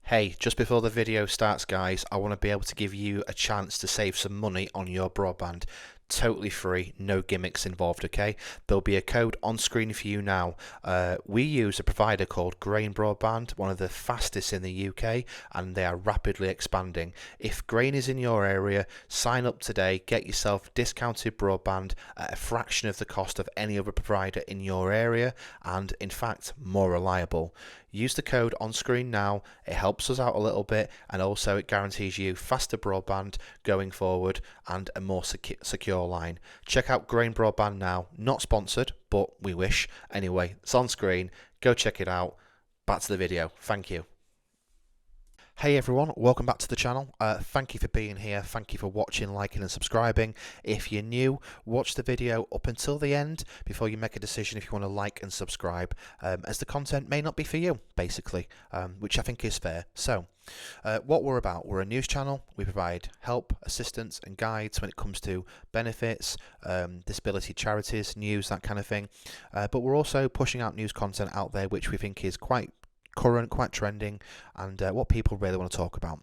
Hey, just before the video starts, guys, I want to be able to give you a chance to save some money on your broadband. Totally free, no gimmicks involved, okay? There'll be a code on screen for you now. We use a provider called Grain Broadband, one of the fastest in the UK, and they are rapidly expanding. If Grain is in your area, sign up today, get yourself discounted broadband at a fraction of the cost of any other provider in your area, and in fact, more reliable. Use the code on screen now. It helps us out a little bit, and also it guarantees you faster broadband going forward and a more secure line. Check out Grain Broadband now. Not sponsored, but we wish. Anyway, it's on screen. Go check it out. Back to the video. Thank you. Hey everyone, welcome back to the channel. Thank you for being here, thank you for watching, liking and subscribing. If you're new, watch the video up until the end before you make a decision if you want to like and subscribe, as the content may not be for you, basically, which I think is fair. So, what we're about, we're a news channel. We provide help, assistance and guides when it comes to benefits, disability charities, news, that kind of thing. But we're also pushing out news content out there which we think is quite current, quite trending, and what people really want to talk about.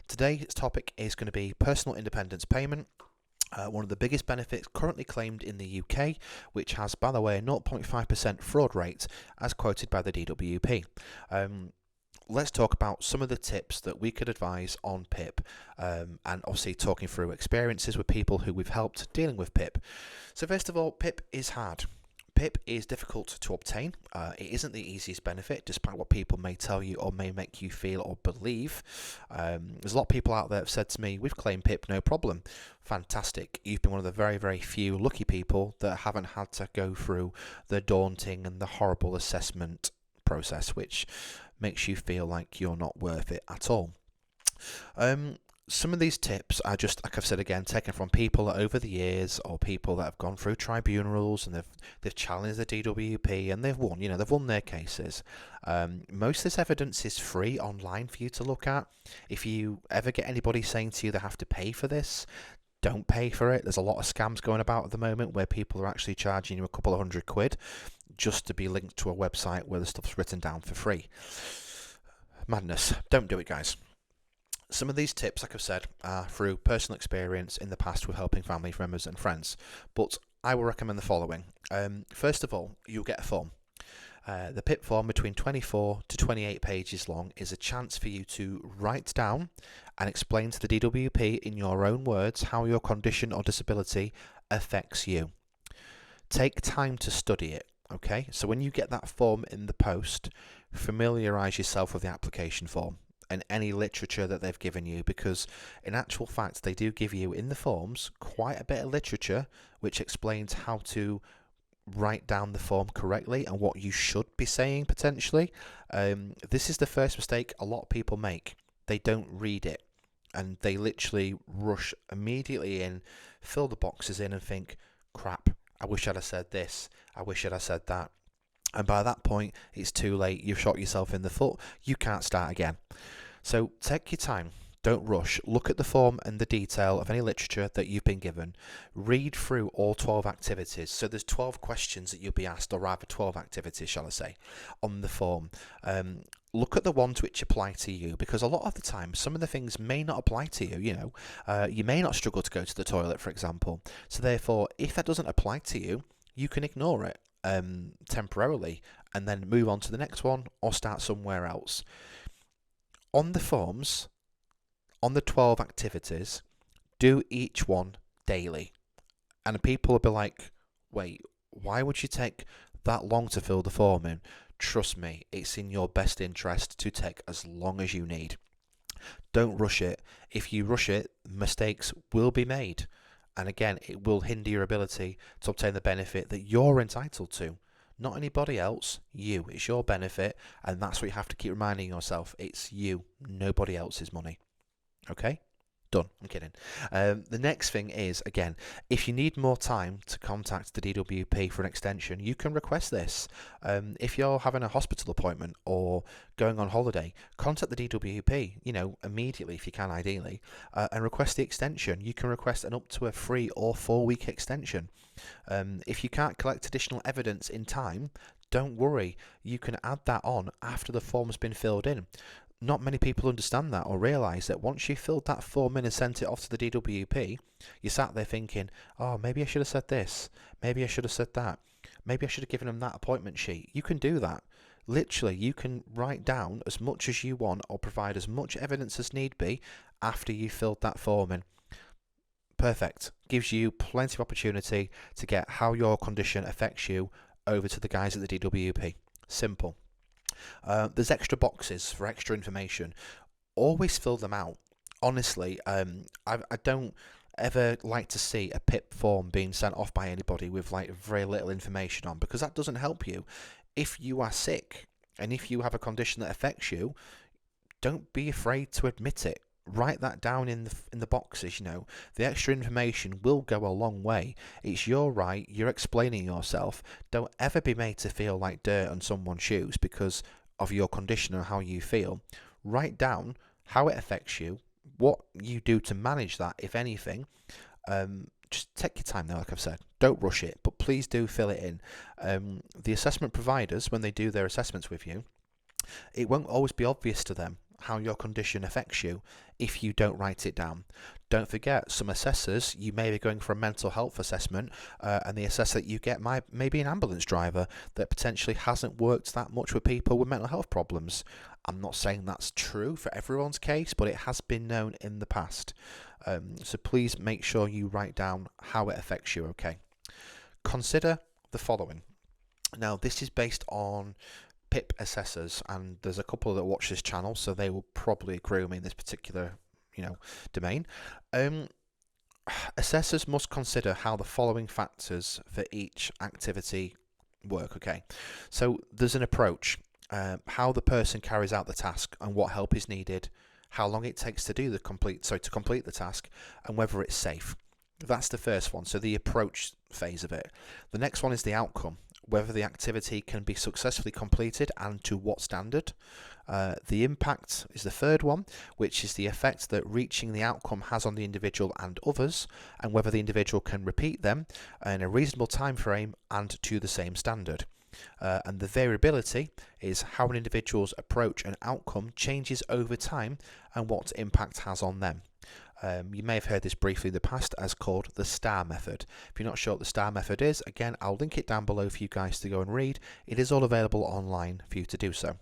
Today's topic is going to be personal independence payment. One of the biggest benefits currently claimed in the UK, which has, by the way, a 0.5% fraud rate as quoted by the DWP. Let's talk about some of the tips that we could advise on PIP, and obviously talking through experiences with people who we've helped dealing with PIP. So first of all, PIP is hard. PIP is difficult to obtain. It isn't the easiest benefit, despite what people may tell you or may make you feel or believe. There's a lot of people out there that have said to me, we've claimed PIP, no problem. Fantastic. You've been one of the very, very few lucky people that haven't had to go through the daunting and the horrible assessment process, which makes you feel like you're not worth it at all. Some of these tips are just, like I've said again, taken from people over the years or people that have gone through tribunals and they've challenged the DWP and they've won. They've won their cases. Most of this evidence is free online for you to look at. If you ever get anybody saying to you they have to pay for this, don't pay for it. There's a lot of scams going about at the moment where people are actually charging you a couple of £100 just to be linked to a website where the stuff's written down for free. Madness. Don't do it, guys. Some of these tips, like I've said, are through personal experience in the past with helping family members and friends, but I will recommend the following. First of all, you'll get a form. The PIP form, between 24 to 28 pages long, is a chance for you to write down and explain to the DWP in your own words how your condition or disability affects you. Take time to study it, okay? So when you get that form in the post, familiarise yourself with the application form and any literature that they've given you, because in actual fact they do give you in the forms quite a bit of literature which explains how to write down the form correctly and what you should be saying potentially. This is the first mistake a lot of people make. They don't read it and they literally rush immediately in, fill the boxes in and think, crap, I wish I'd have said this, I wish I'd have said that. And by that point, it's too late. You've shot yourself in the foot. You can't start again. So take your time. Don't rush. Look at the form and the detail of any literature that you've been given. Read through all 12 activities. So there's 12 questions that you'll be asked, or rather 12 activities, shall I say, on the form. Look at the ones which apply to you, because a lot of the time, some of the things may not apply to you. You may not struggle to go to the toilet, for example. So therefore, if that doesn't apply to you, you can ignore it temporarily and then move on to the next one or start somewhere else. On the forms, on the 12 activities, do each one daily. And people will be like, wait, why would you take that long to fill the form in? Trust me, it's in your best interest to take as long as you need. Don't rush it. If you rush it, mistakes will be made. And again, it will hinder your ability to obtain the benefit that you're entitled to. Not anybody else, you. It's your benefit, and that's what you have to keep reminding yourself. It's you, nobody else's money. Okay? Done. I'm kidding. The next thing is, again, if you need more time to contact the DWP for an extension, you can request this. If you're having a hospital appointment or going on holiday, contact the DWP, immediately if you can, ideally, and request the extension. You can request an up to a 3 or 4 week extension. If you can't collect additional evidence in time, don't worry. You can add that on after the form's been filled in. not many people understand that or realise that once you filled that form in and sent it off to the DWP, you sat there thinking, oh, maybe I should have said this, maybe I should have said that, maybe I should have given them that appointment sheet. You can do that. Literally, you can write down as much as you want or provide as much evidence as need be after you filled that form in. Perfect. Gives you plenty of opportunity to get how your condition affects you over to the guys at the DWP. Simple. There's extra boxes for extra information. Always fill them out. Honestly, I don't ever like to see a PIP form being sent off by anybody with like very little information on, because that doesn't help you. If you are sick and if you have a condition that affects you, don't be afraid to admit it. Write that down in the boxes. The extra information will go a long way. It's your right. You're explaining yourself. Don't ever be made to feel like dirt on someone's shoes because of your condition or how you feel. Write down how it affects you, what you do to manage that, if anything. Just take your time there, like I've said. Don't rush it, but please do fill it in. The assessment providers, when they do their assessments with you, it won't always be obvious to them how your condition affects you if you don't write it down. Don't forget, some assessors, you may be going for a mental health assessment, and the assessor that you get may be an ambulance driver that potentially hasn't worked that much with people with mental health problems. I'm not saying that's true for everyone's case, but it has been known in the past. So please make sure you write down how it affects you, okay? Consider the following. Now, this is based on PIP assessors, and there's a couple that watch this channel, so they will probably agree with me in this particular, domain. Assessors must consider how the following factors for each activity work. Okay, so there's an approach, how the person carries out the task and what help is needed, how long it takes to complete the task, and whether it's safe. That's the first one, so the approach phase of it. The next one is the outcome, whether the activity can be successfully completed and to what standard. The impact is the third one, which is the effect that reaching the outcome has on the individual and others, and whether the individual can repeat them in a reasonable time frame and to the same standard. And the variability is how an individual's approach and outcome changes over time and what impact has on them. You may have heard this briefly in the past as called the STAR method. If you're not sure what the STAR method is, again, I'll link it down below for you guys to go and read. It is all available online for you to do so.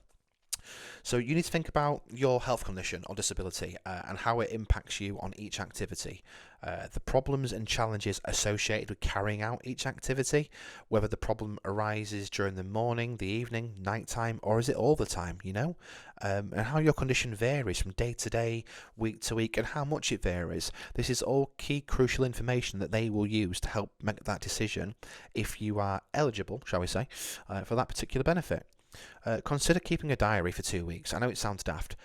So you need to think about your health condition or disability and how it impacts you on each activity. The problems and challenges associated with carrying out each activity, whether the problem arises during the morning, the evening, nighttime, or is it all the time, and how your condition varies from day to day, week to week, and how much it varies. This is all key crucial information that they will use to help make that decision if you are eligible, shall we say, for that particular benefit. Consider keeping a diary for 2 weeks. I know it sounds daft.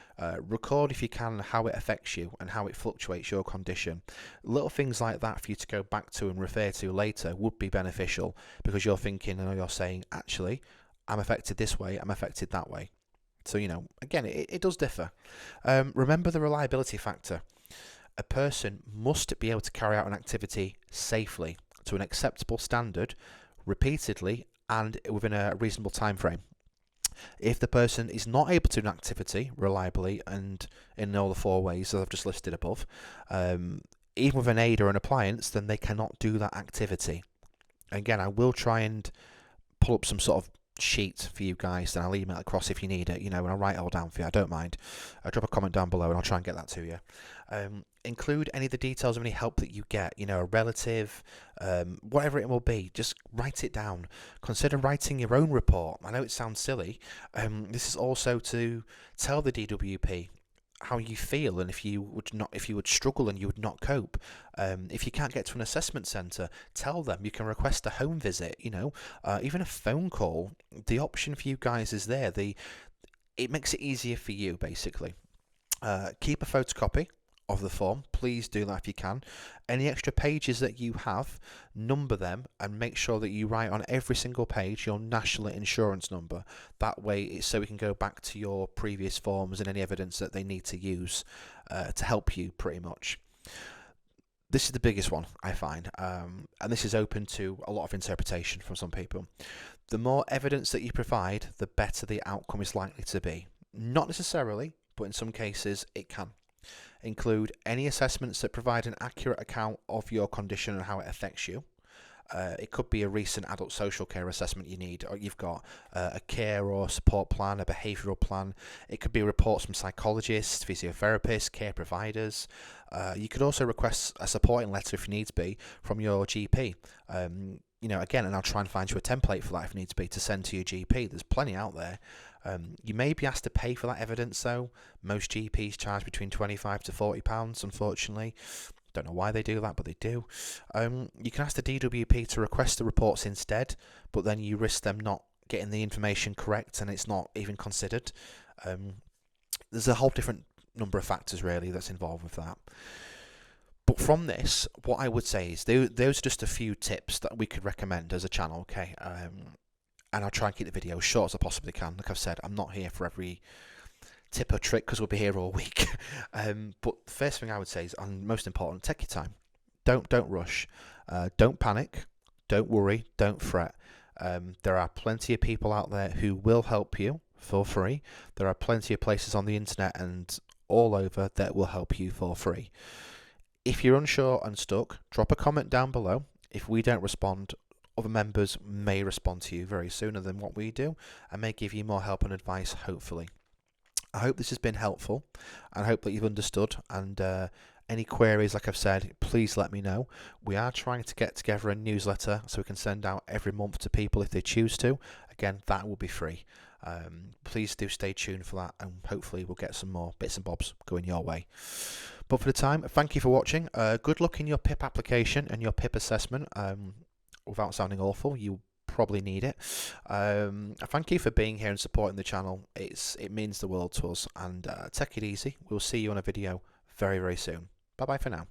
Record if you can how it affects you and how it fluctuates your condition. Little things like that for you to go back to and refer to later would be beneficial, because you're thinking and you're saying, actually, I'm affected this way, I'm affected that way. So, again, it does differ. Remember the reliability factor. A person must be able to carry out an activity safely to an acceptable standard, repeatedly, and within a reasonable time frame. If the person is not able to do an activity reliably and in all the 4 ways that I've just listed above, even with an aid or an appliance, then they cannot do that activity. Again, I will try and pull up some sort of sheet for you guys, then I'll email it across if you need it, and I'll write it all down for you. I don't mind. Drop a comment down below and I'll try and get that to you. Include any of the details of any help that you get, a relative, whatever it will be. Just write it down. Consider writing your own report. I know it sounds silly. This is also to tell the DWP how you feel, and if you would struggle and you would not cope. If you can't get to an assessment centre, tell them. You can request a home visit, even a phone call. The option for you guys is there. It makes it easier for you, basically. Keep a photocopy of the form. Please do that if you can. Any extra pages that you have, number them and make sure that you write on every single page your national insurance number. That way it's so we can go back to your previous forms and any evidence that they need to use to help you, pretty much. This is the biggest one, I find, and this is open to a lot of interpretation from some people. The more evidence that you provide, the better the outcome is likely to be. Not necessarily, but in some cases it can. Include any assessments that provide an accurate account of your condition and how it affects you. It could be a recent adult social care assessment you need, or you've got a care or support plan, a behavioural plan. It could be reports from psychologists, physiotherapists, care providers. You could also request a supporting letter if needs be from your GP. Again, and I'll try and find you a template for that if needs be to send to your GP. There's plenty out there. You may be asked to pay for that evidence though. Most GPs charge between £25 to £40, unfortunately. Don't know why they do that, but they do. You can ask the DWP to request the reports instead, but then you risk them not getting the information correct and it's not even considered. There's a whole different number of factors really that's involved with that. But from this, what I would say is those are just a few tips that we could recommend as a channel, okay? And I'll try and keep the video as short as I possibly can. Like I've said, I'm not here for every tip or trick because we'll be here all week. But the first thing I would say is, and most important, take your time. Don't rush. Don't panic. Don't worry. Don't fret. There are plenty of people out there who will help you for free. There are plenty of places on the internet and all over that will help you for free. If you're unsure and stuck, drop a comment down below. If we don't respond, other members may respond to you very sooner than what we do and may give you more help and advice, hopefully. I hope this has been helpful and I hope that you've understood, and any queries, like I've said, please let me know. We are trying to get together a newsletter so we can send out every month to people if they choose to. Again, that will be free. Please do stay tuned for that, and hopefully we'll get some more bits and bobs going your way. But for the time, thank you for watching. Good luck in your PIP application and your PIP assessment. Without sounding awful, you probably need it. Thank you for being here and supporting the channel. It means the world to us, and take it easy. We'll see you on a video very, very soon. Bye bye for now.